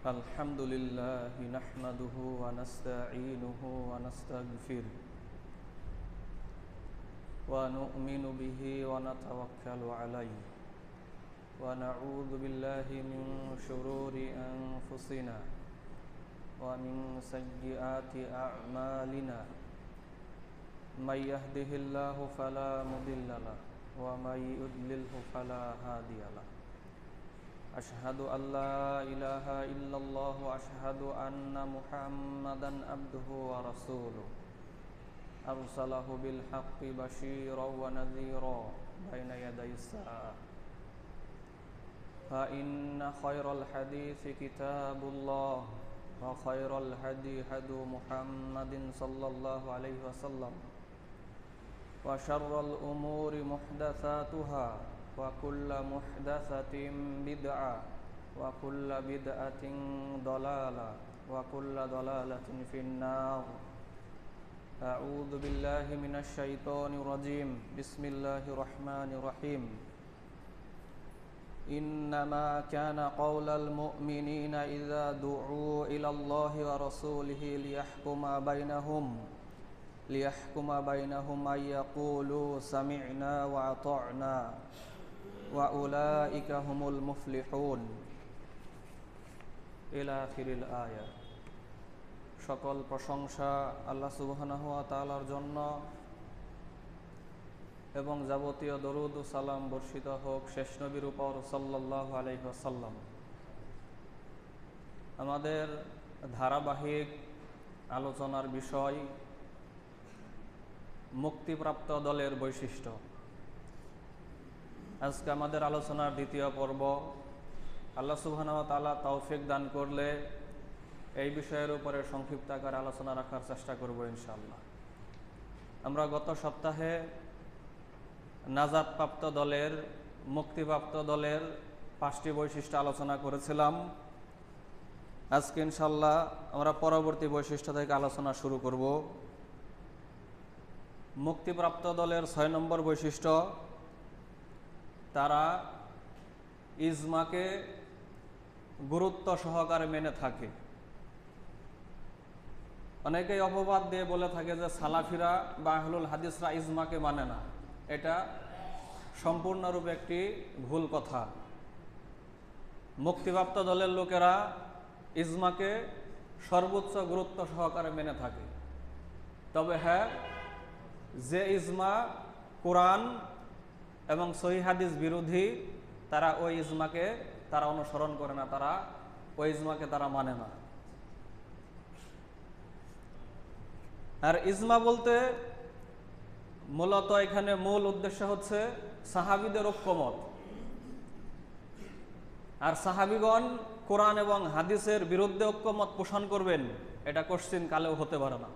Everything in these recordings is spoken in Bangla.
الحمد لله نحمده ونستعينه ونستغفره ونؤمن به ونتوكل عليه ونعوذ بالله من شرور أنفسنا ومن سيئات أعمالنا من يهده الله فلا مضل له ومن يضلله فلا هادي له أشهد أن لا إله إلا الله وأشهد أن محمدا عبده ورسوله أرسله بالحق بشيرا ونذيرا بين يدي الساعة فإن خير الحديث كتاب الله وخير الهدي هدي محمد صلى الله عليه وسلم وشر الأمور محدثاتها وكل محدثة بدعة وكل بدعة ضلالة وكل ضلالة في النار أعوذ بالله من الشيطان الرجيم بسم الله الرحمن الرحيم إنما كان قول المؤمنين إذا دعوا إلى الله ورسوله ليحكم بينهم أن يقولوا سمعنا وأطعنا وأولئك هم المفلحون إلى آخر الآية সকল প্রশংসা আল্লাহ সুবহানাহু ওয়া তাআলার জন্য এবং যাবতীয় দরুদ ও সালাম বর্ষিত হোক শেষ নবীর উপর সাল্লাল্লাহু আলাইহি ওয়াসাল্লাম। আমাদের ধারাবাহিক আলোচনার বিষয় মুক্তিপ্রাপ্ত দলের বৈশিষ্ট্য। আজকে আমাদের আলোচনার দ্বিতীয় পর্ব। আল্লাহ সুবহানাহু ওয়া তাআলা তৌফিক দান করলে এই বিষয়ের উপরে সংক্ষিপ্ত আকারে আলোচনা রাখার চেষ্টা করব ইনশাআল্লাহ। আমরা গত সপ্তাহে নাজাতপ্রাপ্ত দলের মুক্তিপ্রাপ্ত দলের 5টি বৈশিষ্ট্য আলোচনা করেছিলাম। আজকে ইনশাআল্লাহ আমরা পরবর্তী বৈশিষ্ট্য থেকে আলোচনা শুরু করব। মুক্তিপ্রাপ্ত দলের 6 নম্বর বৈশিষ্ট্য, তারা ইজমাকে গুরুত্ব সহকারে মেনে থাকে। অনেকেই অপবাদ দিয়ে বলে থাকে যে সালাফিরা বা আহলুল হাদিসরা ইজমাকে মানে না। এটা সম্পূর্ণরূপে একটি ভুল কথা। মুক্তিপ্রাপ্ত দলের লোকেরা ইজমাকে সর্বোচ্চ গুরুত্ব সহকারে মেনে থাকে। তবে হ্যাঁ, যে ইজমা কোরআন এবং সহিহ হাদিস বিরোধী, তারা ওই ইজমাকে তারা অনুসরণ করে না, তারা ওই ইজমাকে তারা মানে না। আর ইজমা বলতে মূলত এখানে মূল উদ্দেশ্য হচ্ছে সাহাবীদের ঐক্যমত। আর সাহাবীগণ কোরআন এবং হাদিসের বিরুদ্ধে ঐক্যমত পোষণ করবেন, এটা কোশ্চিন কালেও হতে পারে না।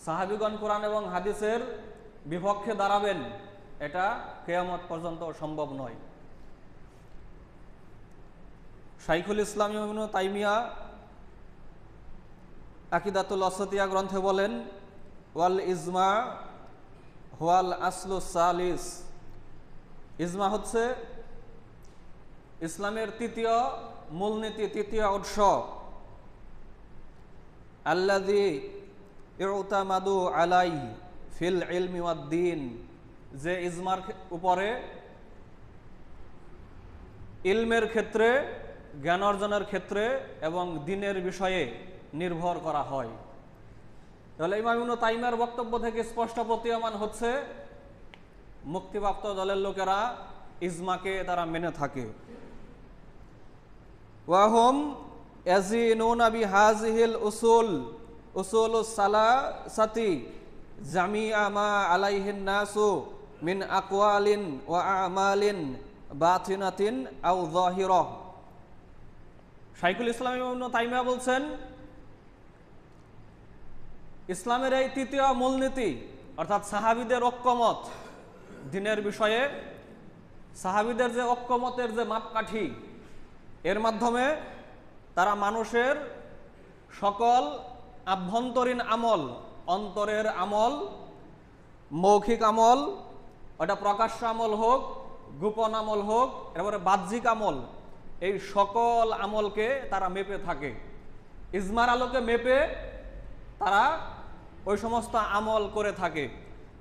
সাহাবীগণ কোরআন এবং হাদিসের বিপক্ষে দাঁড়াবেন, এটা কিয়ামত পর্যন্ত সম্ভব নয়। শাইখুল ইসলাম ইবনে তাইমিয়া আকিদাতুল ওয়াসিতিয়া গ্রন্থে বলেন, ওয়াল ইজমা হুয়াল আসলু সালিস। ইজমা হচ্ছে ইসলামের তৃতীয় মূলনীতি, তৃতীয় উৎস। আল্লাযী ইউতামাদু আলাইহি ফিল ইলমি ওয়াদ দ্বীন, যে ইজমার উপরে ইলমের ক্ষেত্রে, জ্ঞান অর্জনের ক্ষেত্রে এবং দ্বীনের বিষয়ে নির্ভর করা হয়। তাহলে ইমাম ইবনে তাইমিয়ার বক্তব্য থেকে স্পষ্ট প্রতীয়মান হচ্ছে মুক্তিপ্রাপ্ত দলের লোকেরা ইজমাকে তারা মেনে থাকে। ওয়াহুম ইয়াজিনুনা বিহাযিহিল উসুলুস সালাসাতি জামিআ মা আলাইহিন নাসু মিন আকওয়ালিন ওয়া আমালিন বাতিনাতিন আও যাহিরা। শাইখুল ইসলাম ইবনে তাইমিয়া বলছেন, ইসলামের এই তৃতীয় মূলনীতি অর্থাৎ সাহাবীদের ঐক্যমত দ্বীনের বিষয়ে, সাহাবীদের যে ঐক্যমতের যে মাপকাঠি, এর মাধ্যমে তারা মানুষের সকল আভ্যন্তরীণ আমল, অন্তরের আমল, মৌখিক আমল, ওটা প্রকাশ্য আমল হোক, গোপন আমল হোক, এরপরে বাহ্যিক আমল, এই সকল আমলকে তারা মেপে থাকে। ইজমার আলোকে মেপে তারা ওই সমস্ত আমল করে থাকে।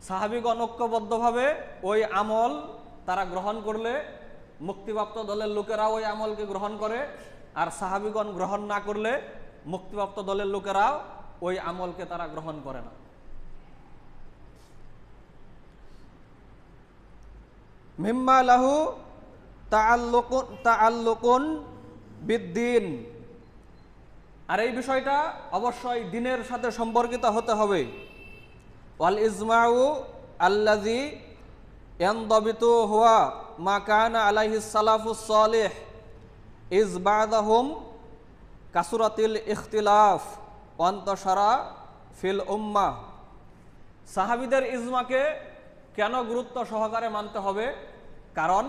সাহাবীগণ ঐক্যবদ্ধভাবে ওই আমল তারা গ্রহণ করলে মুক্তিপ্রাপ্ত দলের লোকেরা ওই আমলকে গ্রহণ করে, আর সাহাবীগণ গ্রহণ না করলে মুক্তিপ্রাপ্ত দলের লোকেরা ওই আমলকে তারা গ্রহণ করে না। মিম্মা লাহু তাআল্লুকুন বিদ্দিন, আর এই বিষয়টা অবশ্যই দিনের সাথে সম্পর্কিত হতে হবে। ওয়াল ইজমাউ আল্লাযী ইয়ানদাবিতু হুয়া মা কানা আলাইহিস সালাফুস সালিহ ইজ বা'দাহুম কাসরাতিল ইখতিলাফ ওয়া আনতাশারা ফিল উম্মাহ। সাহাবীদের ইজমাকে কেন গুরুত্ব সহকারে মানতে হবে? কারণ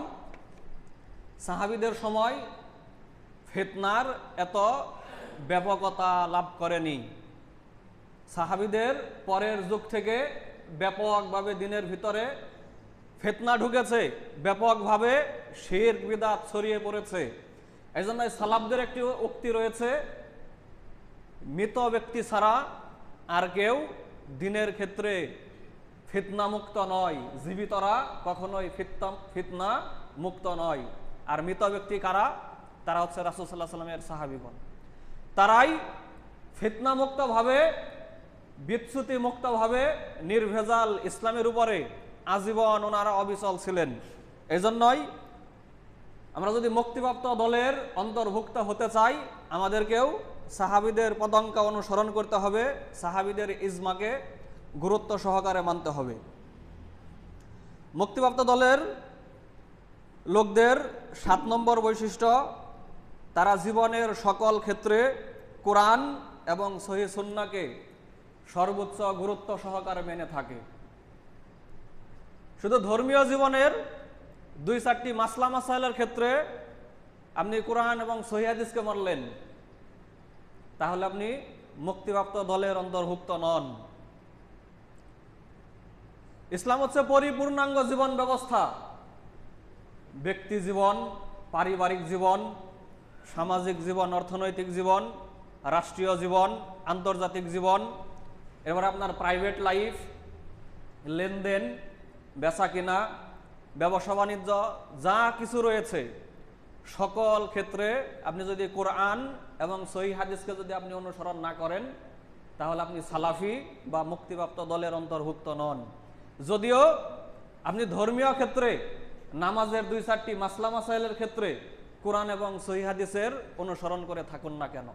সাহাবীদের সময় ফিতনার এত ব্যাপকতা লাভ করেনি। সাহাবীদের পরের যুগ থেকে ব্যাপকভাবে দিনের ভিতরে ফিতনা ঢুকেছে, ব্যাপকভাবে শিরক বিদআত ছড়িয়ে পড়েছে। এই জন্য সালাফদের একটি উক্তি রয়েছে, মৃত ব্যক্তি ছাড়া আর কেউ দিনের ক্ষেত্রে ফিতনা মুক্ত নয়, জীবিতরা কখনোই ফিতনা মুক্ত নয়। আর মৃত ব্যক্তি কারা? তারা হচ্ছে রাসূল সাল্লাল্লাহু আলাইহি ওয়াসাল্লামের সাহাবীগণ। তারাই ফিতনা মুক্তভাবে, বিচ্যুতি মুক্তভাবে নির্ভেজাল ইসলামের উপরে আজীবন ওনারা অবিচল ছিলেন। এই জন্যই আমরা যদি মুক্তিপ্রাপ্ত দলের অন্তর্ভুক্ত হতে চাই, আমাদেরকেও সাহাবীদের পদাঙ্ক অনুসরণ করতে হবে, সাহাবীদের ইজমাকে গুরুত্ব সহকারে মানতে হবে। মুক্তিপ্রাপ্ত দলের লোকদের 7 নম্বর বৈশিষ্ট্য, তারা জীবনের সকল ক্ষেত্রে কোরআন এবং সহিহ সুন্নাহকে সর্বোচ্চ গুরুত্ব সহকারে মেনে থাকে। শুধু ধর্মীয় জীবনের 2-4টি মাসলা মাসাইলের ক্ষেত্রে আপনি কোরআন এবং সহিহ হাদিসকে মানলেন, তাহলে আপনি মুক্তিপ্রাপ্ত দলের অন্তর্ভুক্ত নন। ইসলাম হচ্ছে পরিপূর্ণাঙ্গ জীবন ব্যবস্থা। ব্যক্তি জীবন, পারিবারিক জীবন, সামাজিক জীবন, অর্থনৈতিক জীবন, রাষ্ট্রীয় জীবন, আন্তর্জাতিক জীবন, এবার আপনার প্রাইভেট লাইফ, লেনদেন, বেচা কিনা, ব্যবসা বাণিজ্য, যা কিছু রয়েছে সকল ক্ষেত্রে আপনি যদি কোরআন এবং সহিহ হাদিসকে যদি আপনি অনুসরণ না করেন, তাহলে আপনি সালাফি বা মুক্তিপ্রাপ্ত দলের অন্তর্ভুক্ত নন। যদিও আপনি ধর্মীয় ক্ষেত্রে নামাজের 2-4টি মাসলা মাসাইলের ক্ষেত্রে কোরআন এবং সহিহ হাদিসের অনুসরণ করে থাকুন না কেন,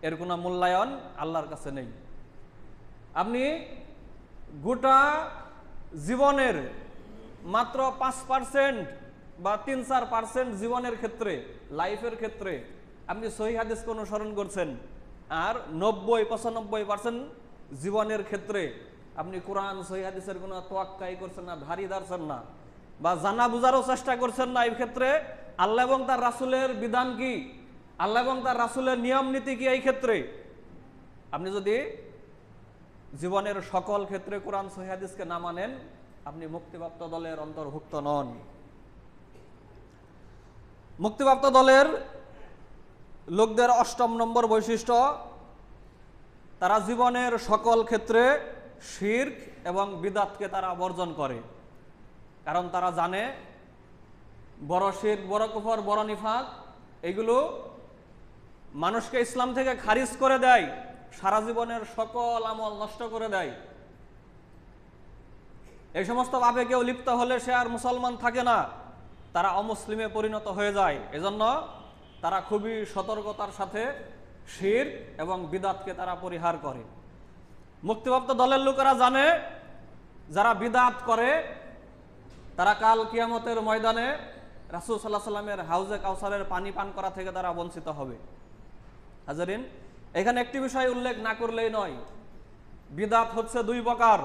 এর কোনো মূল্যায়ন আল্লাহর কাছে নেই। আপনি গোটা জীবনের মাত্র 5% বা 3-4% জীবনের ক্ষেত্রে, লাইফের ক্ষেত্রে আপনি সহিহ হাদিসকে অনুসরণ করছেন, আর 90-95% জীবনের ক্ষেত্রে আপনি কোরআন সহিহ হাদিসের কোনো তোয়াক্কাই করছেন না, ধারি ধারছেন না, বা জানা বুঝারও চেষ্টা করছেন না। এই ক্ষেত্রে আল্লাহ এবং তার রাসূলের বিধান কি, আল্লাহ এবং তার রাসূলের নিয়ম নীতি কি, এই ক্ষেত্রে আপনি যদি জীবনের সকল ক্ষেত্রে কোরআন সহিহ হাদিসকে না মানেন, আপনি মুক্তিপ্রাপ্ত দলের অন্তর্ভুক্ত নন। মুক্তিপ্রাপ্ত দলের লোকদের 8 নম্বর বৈশিষ্ট্য, তারা জীবনের সকল ক্ষেত্রে শিরক এবং বিদআতকে তারা বর্জন করে। কারণ তারা জানে বড় শিরক, বড় কুফর, বড় নিফাক এগুলো মানুষকে ইসলাম থেকে খারিজ করে দেয়, সারা জীবনের সকল আমল নষ্ট করে দেয়। এই সমস্ত পাপে কেউ লিপ্ত হলে সে আর মুসলমান থাকে না, তারা অমুসলিমে পরিণত হয়ে যায়। এজন্য তারা খুবই সতর্কতার সাথে শিরক এবং বিদআতকে তারা পরিহার করে। মুক্তিপ্রাপ্ত দলের লোকেরা জানে যারা বিদআত করে তারা কাল কিয়ামতের ময়দানে রাসূল সাল্লাল্লাহু আলাইহি ওয়াসাল্লামের হাউজে কাউসারের পানি পান করা থেকে তারা বঞ্চিত হবে। হাজারিন, এখানে একটি বিষয় উল্লেখ না করলেই নয়, বিদআত হচ্ছে 2 প্রকার।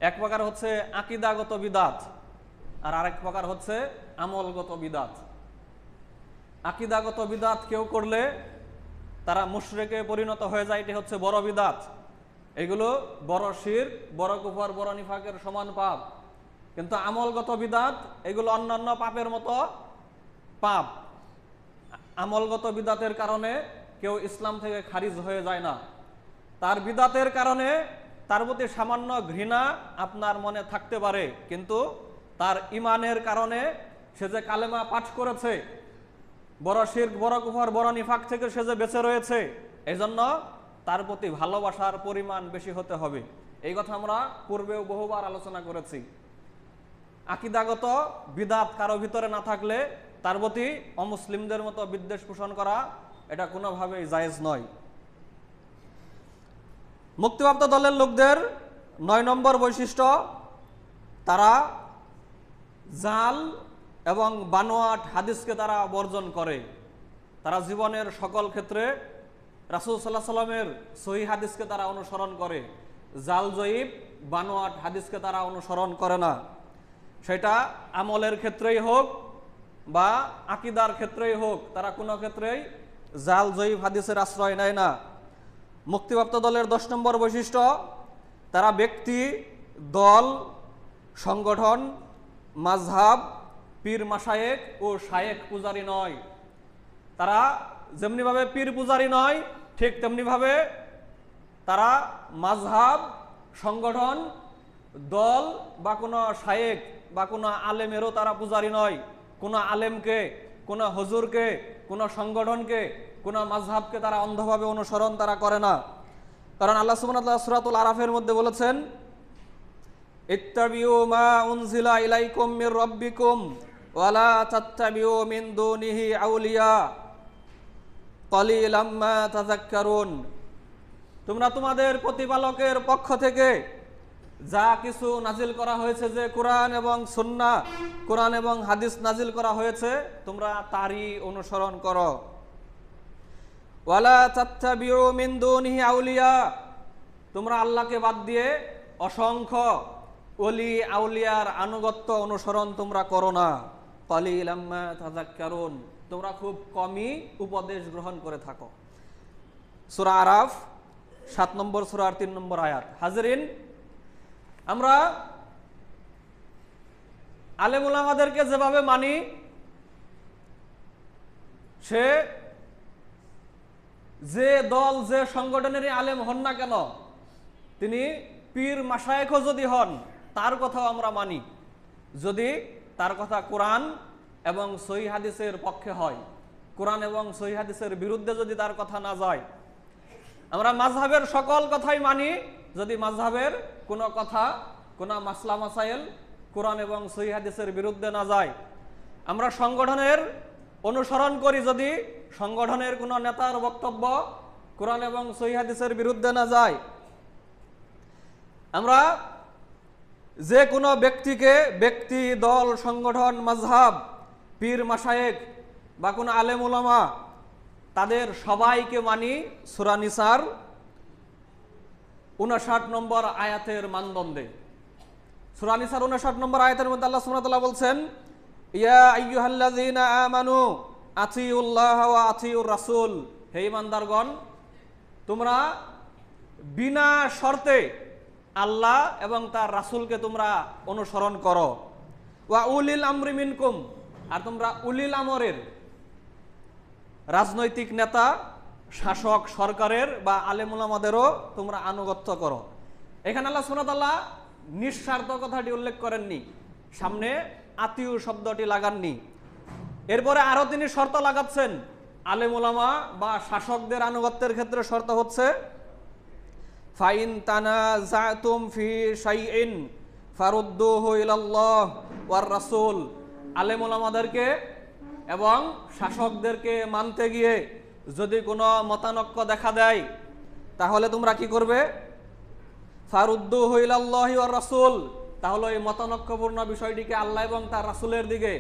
এক প্রকার হচ্ছে আকীদাগত বিদআত, আর আরেক প্রকার হচ্ছে আমলগত বিদআত। আকীদাগত বিদআত কেউ করলে তারা মুশরিকে পরিণত হয়ে যায়, এটি হচ্ছে বড় বিদআত। এগুলো বড় শিরক, বড় কুফর, বড় নিফাকের সমান পাপ। কিন্তু আমলগত বিদআত এগুলো অন্যান্য পাপের মতো পাপ, আমলগত বিদাতের কারণে কেউ ইসলাম থেকে খারিজ হয়ে যায় না। তার বিদাতের কারণে তার প্রতি সামান্য ঘৃণা আপনার মনে থাকতে পারে, কিন্তু তার ইমানের কারণে সে যে কালেমা পাঠ করেছে, বড় শিরক, বড় কুফর, বড় নিফাক থেকে সে যে বেঁচে রয়েছে, এজন্য তার প্রতি ভালোবাসার পরিমাণ বেশি হতে হবে। এই কথা আমরা পূর্বেও বহুবার আলোচনা করেছি। আকীদাগত বিদাত কারো ভিতরে না থাকলে তার প্রতি অমুসলিমদের মতো বিদ্বেষ পোষণ করা এটা কোনোভাবেই জায়েজ নয়। মুক্তিপ্রাপ্ত দলের লোকদের 9 নম্বর বৈশিষ্ট্য, তারা জাল এবং বানোয়াট হাদিসকে তারা বর্জন করে। তারা জীবনের সকল ক্ষেত্রে রাসূল সাল্লাল্লাহু আলাইহি সাল্লামের সহিহ হাদিসকে তারা অনুসরণ করে, জাল জয়ীব বানোয়াট হাদিসকে তারা অনুসরণ করে না। সেটা আমলের ক্ষেত্রেই হোক বা আকীদার ক্ষেত্রেই হোক, তারা কোনো ক্ষেত্রেই জাল জয়ীব হাদিসের আশ্রয় নেয় না। মুক্তিপ্রাপ্ত দলের 10 নম্বর বৈশিষ্ট্য, তারা ব্যক্তি, দল, সংগঠন, মাযহাব, পীর মাশায়েখ ও শায়েখ পূজারী নয়। তারা যেমনিভাবে পীর পূজারী নয়, ঠিক তেমনিভাবে তারা মাযহাব, সংগঠন, দল বা কোনো শায়েখ বা কোনো আলেমেরও তারা পূজারী নয়। কোনো আলেমকে, কোনো হুজুরকে, কোনো সংগঠনকে, কোনো মাযহাবকে তারা অন্ধভাবে অনুসরণ তারা করে না। কারণ আল্লাহ সুবহানাহু ওয়া তাআলা সূরাতুল আরাফের মধ্যে বলেছেন, ইত্তাবিউ মা উনজিলা ইলাইকুম মির রাব্বিকুম ওয়া লা তাত্তাবিউ মিন দুনিহি আউলিয়া ক্বালিলাম মা তাযাক্কারুন। তোমরা তোমাদের প্রতিপালকের পক্ষ থেকে যা কিছু নাজিল করা হয়েছে, যে কোরআন এবং সুন্নাহ, কোরআন এবং হাদিস নাজিল করা হয়েছে, তোমরা তারই অনুসরণ করো। ওয়ালা তাত্তাবিউ মিন দুনিহি আউলিয়া, তোমরা আল্লাহকে বাদ দিয়ে অসংখ্য ওলি আউলিয়ার আনুগত্য অনুসরণ তোমরা করো না। ক্বালিলাম মা তাযাক্কারুন, তোমরা খুব কমই উপদেশ গ্রহণ করে থাকো। সূরা আরাফ 7 নম্বর সূরার 3 নম্বর আয়াত। হাজরিন, আমরা আলেম উলামাদেরকে যেভাবে মানি, সে যে দল, যে সংগঠনেরই আলেম হন না কেন, তিনি পীর মাশায়েখও যদি হন, তার কথাও আমরা মানি, যদি তার কথা কোরআন এবং সহিহ হাদিসের পক্ষে হয়, কোরআন এবং সহিহ হাদিসের বিরুদ্ধে যদি তার কথা না যায়। আমরা মাযহাবের সকল কথাই মানি, যদি মাযহাবের কোনো কথা, কোনো মাসলা মাসাইল কোরআন এবং সহিহ হাদিসের বিরুদ্ধে না যায়। আমরা সংগঠনের অনুসরণ করি, যদি সংগঠনের কোনো নেতার বক্তব্য কোরআন এবং সহিহ হাদিসের বিরুদ্ধে না যায়। আমরা যে কোনো ব্যক্তিকে, ব্যক্তি, দল, সংগঠন, মাযহাব, পীর মাশায়েখ বা কোনো আলেম উলামা, তাদের সবাইকে মানি সূরা নিসার 59 নম্বর আয়াতের মানদণ্ডে। সূরা নিসার 59 নম্বর আয়াতের মধ্যে আল্লাহ সুবহানাহু ওয়া তাআলা বলছেন, ইয়া আইয়ুহাল্লাযীনা আমানু আতিউল্লাহ ওয়া আতিউর রাসূল, হে ঈমানদারগণ, তোমরা বিনা শর্তে আল্লাহ এবং তার রাসূলকে তোমরা অনুসরণ করো। ওয়া উলিল আমরি মিনকুম, আর তোমরা উলিল আমরের, রাজনৈতিক নেতা, শাসক, সরকারের বা আলেম উলামাদেরও তোমরা আনুগত্য করো। এখানে আল্লাহ সুবহানাহু ওয়া তাআলা নিঃস্বার্থ কথাটি উল্লেখ করেননি, সামনে আতিউ শব্দটি লাগাননি। এরপরে আরো তিনি শর্ত লাগাচ্ছেন। আলেম উলামা বা শাসকদের আনুগত্যের ক্ষেত্রে শর্ত হচ্ছে, ফাইন তানাযাতুম ফি শাইইন ফারুদ্দুহু ইলাল্লাহ ওয়ার রাসূল, আলেম উলামাদেরকে এবং শাসকদেরকে মানতে গিয়ে যদি কোনো মতানক্য দেখা দেয়, তাহলে তোমরা কি করবে? ফারুদ্দুহু ইলাল্লাহি ওয়ার রাসূল, তাহলে এই মতানক্যপূর্ণ বিষয়টিকে আল্লাহ এবং তার রাসূলের দিকে,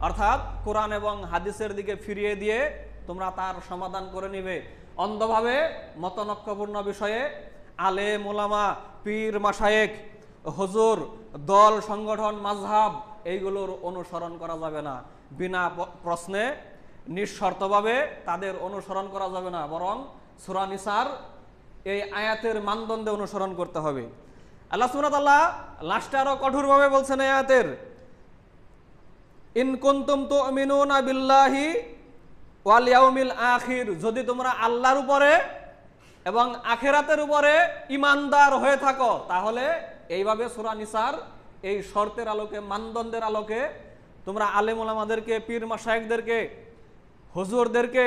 অর্থাৎ কোরআন এবং হাদিসের দিকে ফিরিয়ে দিয়ে তোমরা তার সমাধান করে নিবে। অন্ধভাবে মতানক্যপূর্ণ বিষয়ে আলেম উলামা, পীর মাশায়েখ, হুজুর, দল, সংগঠন, মাযহাব এইগুলোর অনুসরণ করা যাবে না। বিনা প্রশ্নে নিঃশর্তভাবে তাদের অনুসরণ করা যাবে না, বরং সূরা নিসার এই আয়াতের মানদণ্ডে অনুসরণ করতে হবে। আল্লাহ সুবহানাহু ওয়া তাআলা লাস্টে আরো কঠোরভাবে বলছেন এই আয়াতের, ইন কুনতুম তুমিনুনা বিল্লাহি ওয়াল ইয়াউমিল আখির, যদি তোমরা আল্লাহর উপরে এবং আখিরাতের উপরে ঈমানদার হয়ে থাকো, তাহলে এইভাবে সূরা নিসার এই শর্তের আলোকে, মানদণ্ডের আলোকে তোমরা আলেম ওলামাদেরকে, পীর মাশায়েখদেরকে, হুজুরদেরকে,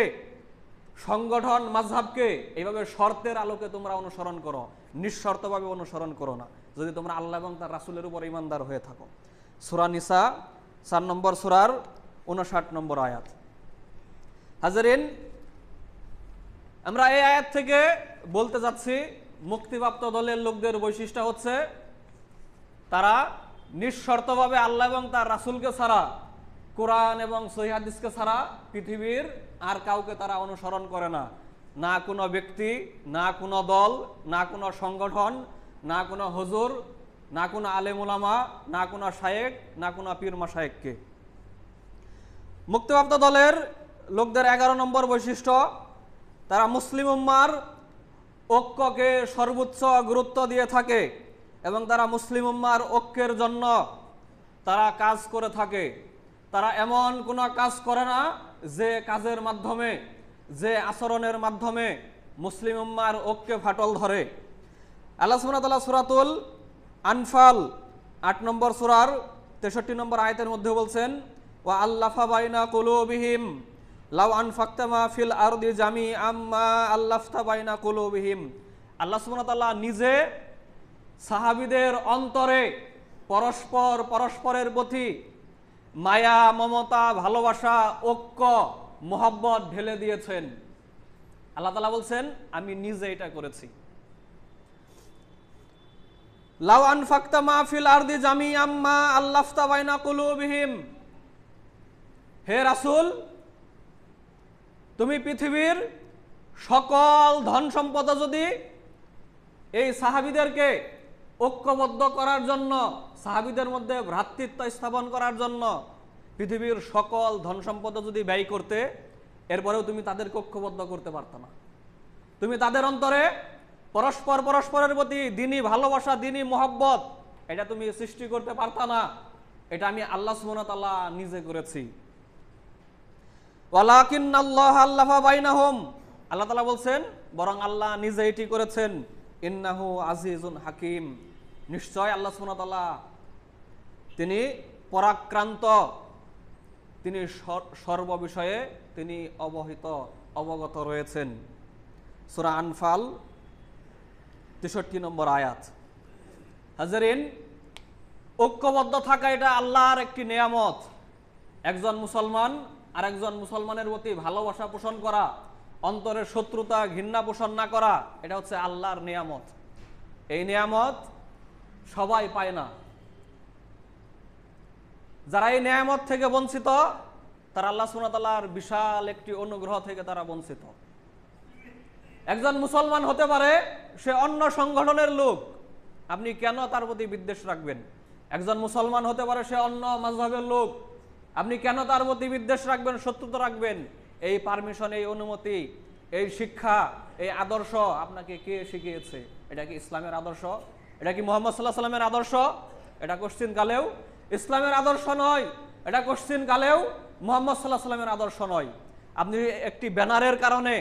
সংগঠন মাযহাবকে এইভাবে শর্তের আলোকে তোমরা অনুসরণ করো, নিঃশর্তভাবে অনুসরণ করো না, যদি তোমরা আল্লাহ এবং তার রাসূলের উপর ঈমানদার হয়ে থাকো। সূরা নিসা 4 নম্বর সূরার 59 নম্বর আয়াত। হাজরিন, আমরা এই আয়াত থেকে বলতে যাচ্ছি মুক্তিপ্রাপ্ত দলের লোকদের বৈশিষ্ট্য হচ্ছে তারা নিঃশর্তভাবে আল্লাহ এবং তার রাসূলকে ছাড়া, কোরআন এবং সহিহ হাদিসকে ছাড়া পৃথিবীর আর কাউকে তারা অনুসরণ করে না। না কোনো ব্যক্তি, না কোনো দল, না কোনো সংগঠন, না কোনো হুজুর, না কোনো আলেম ওলামা, না কোনো শায়েখ, না কোনো পীর মাশায়েখকে। মুক্তিপ্রাপ্ত দলের লোকদের 11 নম্বর বৈশিষ্ট্য, তারা মুসলিম উম্মার ঐক্যকে সর্বোচ্চ গুরুত্ব দিয়ে থাকে এবং তারা মুসলিম উম্মার ঐক্যের জন্য তারা কাজ করে থাকে। তারা এমন কোনো কাজ করে না যে কাজের মাধ্যমে, যে আচরণের মাধ্যমে মুসলিম উম্মার ঐক্যে ফাটল ধরে। আল্লাহ সুবহানাহু ওয়া তাআলা সূরাতুল আনফাল 8 নম্বর সূরার 63 নম্বর আয়াতের মধ্যে বলছেন, ওয়া আল্লাফা বাইনা কুলুবিহিম লাউ আনফাকতা মা ফিল আরদি জামিআম মা আল্লাফতা বাইনা কুলুবিহিম। আল্লাহ সুবহানাহু ওয়া তাআলা নিজে সাহাবীদের অন্তরে পরস্পরের প্রতি মায়া, মমতা, ভালোবাসা, ঐক্য, মোহাব্বত ঢেলে দিয়েছেন। আল্লাহ তাআলা বলছেন, আমি নিজে এটা করেছি। লাউ আনফাকতা মা ফিল আরদি জামিআম মা আল্লাফতা বাইনা কুলুবিহিম। হে রাসূল, তুমি পৃথিবীর সকল ধন সম্পদ যদি এই সাহাবীদেরকে ঐক্যবদ্ধ করার জন্য, সাহাবীদের মধ্যে ভ্রাতৃত্ব স্থাপন করার জন্য পৃথিবীর সকল ধন সম্পদ যদি ব্যয় করতে, এরপরেও তুমি তাদেরকে ঐক্যবদ্ধ করতে পারত না। তুমি তাদের অন্তরে পরস্পরের প্রতি দ্বীনি ভালোবাসা, দ্বীনি মোহাব্বত, এটা তুমি সৃষ্টি করতে পারত না। এটা আমি আল্লাহ সুবহানাহু ওয়া তাআলা নিজে করেছি। ওয়ালাকিন্নাল্লাহা আল্লাফা বাইনাহুম, আল্লাহ তাআলা বলছেন, বরং আল্লাহ নিজে এটি করেছেন। ইন্নাহু আজিজুন হাকিম, নিশ্চয় আল্লাহ সুবহানাহু ওয়া তাআলা তিনি পরাক্রান্ত, তিনি সর্ববিষয়ে তিনি অবগত রয়েছেন। সূরা আনফাল 63 নম্বর আয়াত। হাজরিন, ঐক্যবদ্ধ থাকা এটা আল্লাহর একটি নিয়ামত। একজন মুসলমান আর একজন মুসলমানের প্রতি ভালোবাসা পোষণ করা, অন্তরে শত্রুতা, ঘৃণা পোষণ না করা, এটা হচ্ছে আল্লাহর নিয়ামত। এই নিয়ামত সবাই পায় না। যারা এই নিয়ামত থেকে বঞ্চিত, তারা আল্লাহ সুবহানাহু ওয়া তাআলার বিশাল একটি অনুগ্রহ থেকে তারা বঞ্চিত। একজন মুসলমান হতে পারে সে অন্য সংগঠনের লোক, আপনি কেন তার প্রতি বিদ্বেষ রাখবেন? একজন মুসলমান হতে পারে সে অন্য মাযহাবের লোক, আপনি কেন তার প্রতি বিদ্বেষ রাখবেন, শত্রুতা রাখবেন? এই পারমিশন, এই অনুমতি, এই শিক্ষা, এই আদর্শ আপনাকে কে শিখিয়েছে? এটা কি ইসলামের আদর্শ? এটা কি মুহাম্মদ সাল্লাল্লাহু আলাইহি ওয়াসাল্লামের আদর্শ? এটা কোশ্চিন কালেও ইসলামের আদর্শ নয়, এটা কোশ্চিন কালেও মুহাম্মদ সাল্লাল্লাহু আলাইহি ওয়াসাল্লামের আদর্শ নয়। আপনি একটি ব্যানারের কারণে,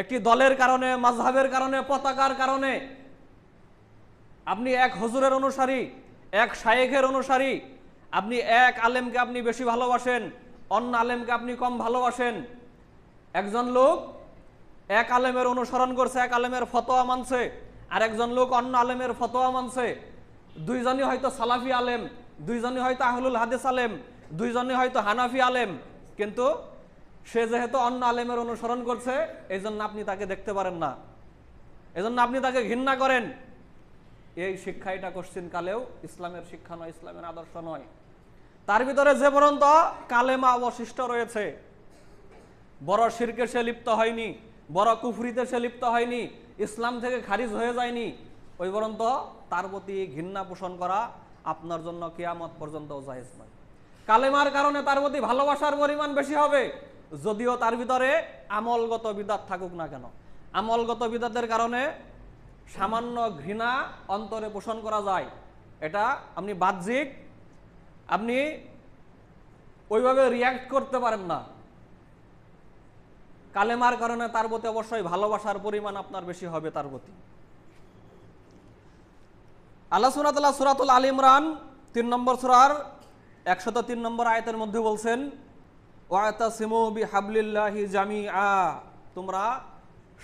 একটি দলের কারণে, মাযহাবের কারণে, পতাকার কারণে আপনি এক হুজুরের অনুসারী, এক শায়েখের অনুসারী, আপনি এক আলেমকে আপনি বেশি ভালোবাসেন, অন্য আলেমকে আপনি কম ভালোবাসেন। একজন লোক এক আলেমের অনুসরণ করছে, এক আলেমের ফতোয়া মানছে, আর একজন লোক অন্য আলেমের ফতোয়া মানছে। দুইজনই হয়তো সালাফি আলেম, দুইজনই হয়তো আহলুল হাদিস আলেম, দুইজনই হয়তো হানাফি আলেম, কিন্তু সে যেহেতু অন্য আলেমের অনুসরণ করছে, এই জন্য আপনি তাকে দেখতে পারেন না, এজন্য আপনি তাকে ঘৃণা করেন। এই শিক্ষা এটা কোশ্চিন কালেও ইসলামের শিক্ষা নয়, ইসলামের আদর্শ নয়। তার ভিতরে যে পর্যন্ত কালেমা অবশিষ্ট রয়েছে, বড় শিরকে সে লিপ্ত হয়নি, বড় কুফরিতে সে লিপ্ত হয়নি, ইসলাম থেকে খারিজ হয়ে যায়নি, ওই পর্যন্ত তার প্রতি ঘৃণা পোষণ করা আপনার জন্য কিয়ামত পর্যন্ত জায়েজ নয়। কালেমার কারণে তার প্রতি ভালোবাসার পরিমাণ বেশি হবে, যদিও তার ভিতরে আমলগত বিদাত থাকুক না কেন। আমলগত বিদাতের কারণে সামান্য ঘৃণা অন্তরে পোষণ করা যায়, এটা আপনি বাহ্যিক, আপনি ওইভাবে রিয়াক্ট করতে পারেন না, কালেমার কারণে তার প্রতি অবশ্যই ভালোবাসার পরিমাণ আপনার বেশি হবে তার প্রতি। আল্লাহ সুবহানাহু ওয়া তাআলা সূরাতুল আল ইমরান 3 নম্বর সূরার 103 নম্বর আয়াতের মধ্যে বলছেন, ওয়াতাসিমু বিহাবলিল্লাহি জামিআ, তোমরা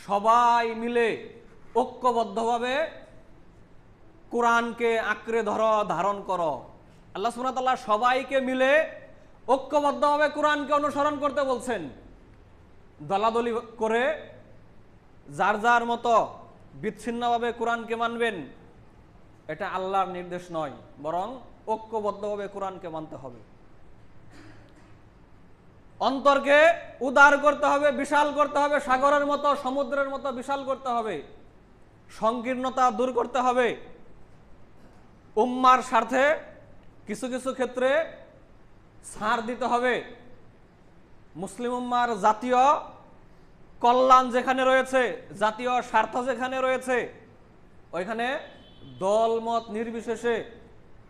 সবাই মিলে ঐক্যবদ্ধভাবে কোরআনকে আঁকড়ে ধরো, ধারণ করো। আল্লাহ সুবহানাহু ওয়া তাআলা সবাইকে মিলে ঐক্যবদ্ধভাবে কোরআনকে অনুসরণ করতে বলছেন। দলাদলি করে যার যার মতো বিচ্ছিন্নভাবে কোরআনকে মানবেন, এটা আল্লাহর নির্দেশ নয়, বরং ঐক্যবদ্ধভাবে কোরআনকে মানতে হবে। অন্তরকে উদার করতে হবে, বিশাল করতে হবে, সাগরের মতো সমুদ্রের মতো বিশাল করতে হবে, সংকীর্ণতা দূর করতে হবে। উম্মার স্বার্থে কিছু কিছু ক্ষেত্রে ছাড় দিতে হবে। মুসলিম উম্মার জাতীয় কল্যাণ যেখানে রয়েছে, জাতীয় স্বার্থ যেখানে রয়েছে, ওইখানে দলমত নির্বিশেষে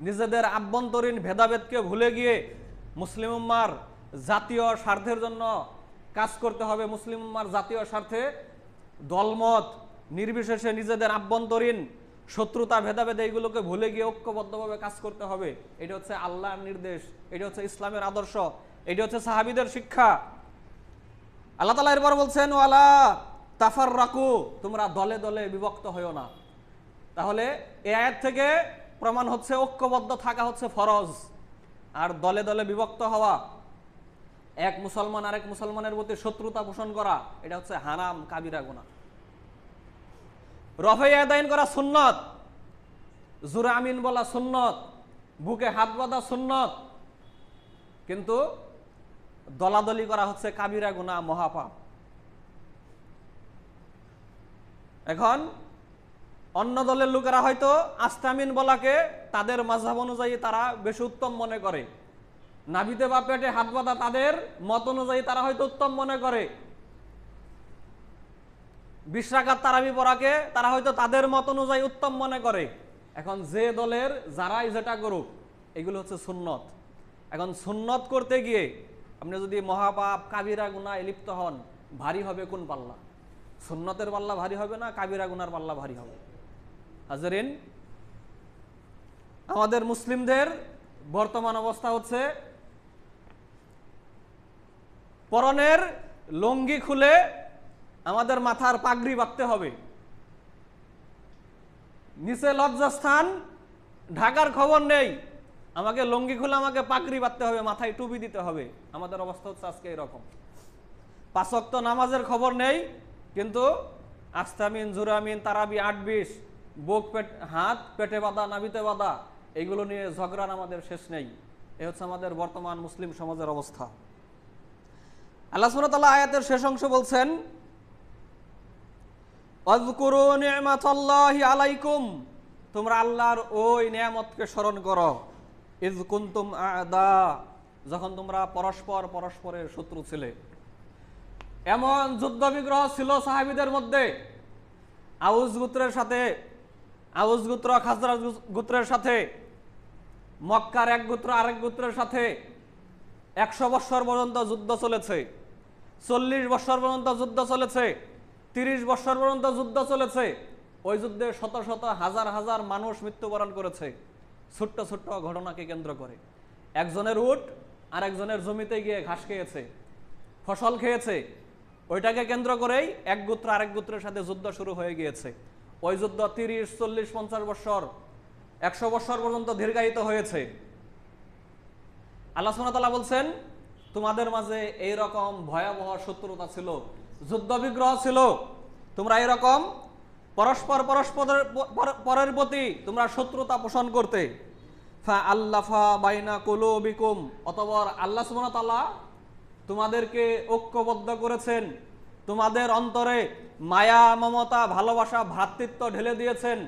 নিজেদের আভ্যন্তরীণ ভেদাভেদকে ভুলে গিয়ে মুসলিম উম্মার জাতীয় স্বার্থের জন্য কাজ করতে হবে। মুসলিম উম্মার জাতীয় স্বার্থে দলমত নির্বিশেষে নিজেদের আভ্যন্তরীণ শত্রুতা ভেদাভেদ এইগুলোকে ভুলে গিয়ে ঐক্যবদ্ধভাবে কাজ করতে হবে। এটা হচ্ছে আল্লাহর নির্দেশ, এটা হচ্ছে ইসলামের আদর্শ, এটা হচ্ছে সাহাবীদের শিক্ষা। আল্লাহ তাআলা এরপর বলছেন, ওয়ালা তাফাররাকু, তোমরা দলে দলে বিভক্ত হইও না। তাহলে এই আয়াত থেকে প্রমাণ হচ্ছে ঐক্যবদ্ধ থাকা হচ্ছে ফরজ, আর দলে দলে বিভক্ত হওয়া, এক মুসলমান আরেক মুসলমানের প্রতি শত্রুতা পোষণ করা, এটা হচ্ছে হারাম কাবিরা গুনাহ। রফে ইয়াদাইন করা সুন্নত, জোরে আমিন বলা সুন্নত, বুকে হাত বাঁধা সুন্নত, কিন্তু দলাদলি করা হচ্ছে কাবিরা গুনাহ, মহাপাপ। এখন অন্য দলের লোকেরা হয়তো আস্তামিন বলাকে তাদের মাযহাব অনুযায়ী তারা বেশি উত্তম মনে করে, নাভিতে বা পেটে হাত বাঁধা তাদের মত অনুযায়ী তারা হয়তো উত্তম মনে করে, 20 রাকাত তারাবি পড়াকে তারা হয়তো তাদের মত অনুযায়ী উত্তম মনে করে। এখন যে দলের যারাই যেটা করুক, এগুলো হচ্ছে সুন্নত। এখন সুন্নত করতে গিয়ে আপনি যদি মহাপাপ কাবিরা গুনাহে লিপ্ত হন, ভারী হবে কোন পাল্লা? সুন্নতের পাল্লা ভারী হবে না কাবিরা গুনার পাল্লা ভারী হবে? হাজরিন, আমাদের মুসলিমদের বর্তমান অবস্থা হচ্ছে পরনের লুঙ্গি খুলে আমাদের মাথার পাগড়ি বাঁধতে হবে, নিচে লজ্জাস্থান ঢাকার খবর নেই, আমাকে লুঙ্গি খুলে আমাকে পাগড়ি বাঁধতে হবে, মাথায় টুপি দিতে হবে। আমাদের অবস্থা হচ্ছে আজকে এরকম। 5 ওয়াক্ত নামাজের খবর নেই, কিন্তু আস্তামিন, জুরামিন, তারাবি 8-20, বুক হাত পেটে বাঁধা, নাভিতে বাঁধা, এইগুলো নিয়ে ঝগড়ার আমাদের শেষ নেই। এ হচ্ছে আমাদের বর্তমান মুসলিম সমাজের অবস্থা। আল্লাহ সুবহানাহু ওয়া তাআলা আয়াতের শেষ অংশ বলছেন, আযকুরু নি'মাতাল্লাহি আলাইকুম, তোমরা আল্লাহর ওই নিয়ামতকে স্মরণ করো, ইয কুনতুম আ'দা, যখন তোমরা পরস্পরের শত্রু ছিলে। এমন যুদ্ধ বিগ্রহ ছিল সাহাবীদের মধ্যে, আউস গোত্রের সাথে, আউস গোত্র খাজরাজ গোত্রের সাথে, মক্কার এক গোত্র আরেক গোত্রের সাথে 100 বছর পর্যন্ত যুদ্ধ চলেছে, 40 বছর পর্যন্ত যুদ্ধ চলেছে, 30 বছর পর্যন্ত যুদ্ধ চলেছে। ওই যুদ্ধে শত শত হাজার হাজার মানুষ মৃত্যুবরণ করেছে ছোট্ট ছোট্ট ঘটনাকে কেন্দ্র করে। একজনের উট আর একজনের জমিতে গিয়ে ঘাস খেয়েছে, ফসল খেয়েছে, ওইটাকে কেন্দ্র করেই এক গোত্র আরেক গোত্রের সাথে যুদ্ধ শুরু হয়ে গিয়েছে। ওই যুদ্ধ 30, 40, 50 বছর, 100 বছর পর্যন্ত দীর্ঘায়িত হয়েছে। আল্লাহ সুবহানাহু ওয়া তাআলা বলছেন, তোমাদের মাঝে এইরকম ভয়াবহ শত্রুতা ছিল, যুদ্ধ বিগ্রহ ছিল, তোমরা এরকম পরের প্রতি তোমরা শত্রুতা পোষণ করতে। ফাআল্লাফা বাইনা কুলুবিকুম, অতঃপর আল্লাহ সুবহানাহু ওয়া তাআলা তোমাদেরকে ঐক্যবদ্ধ করেছেন, তোমাদের অন্তরে মায়া, মমতা, ভালোবাসা, ভ্রাতৃত্ব ঢেলে দিয়েছেন।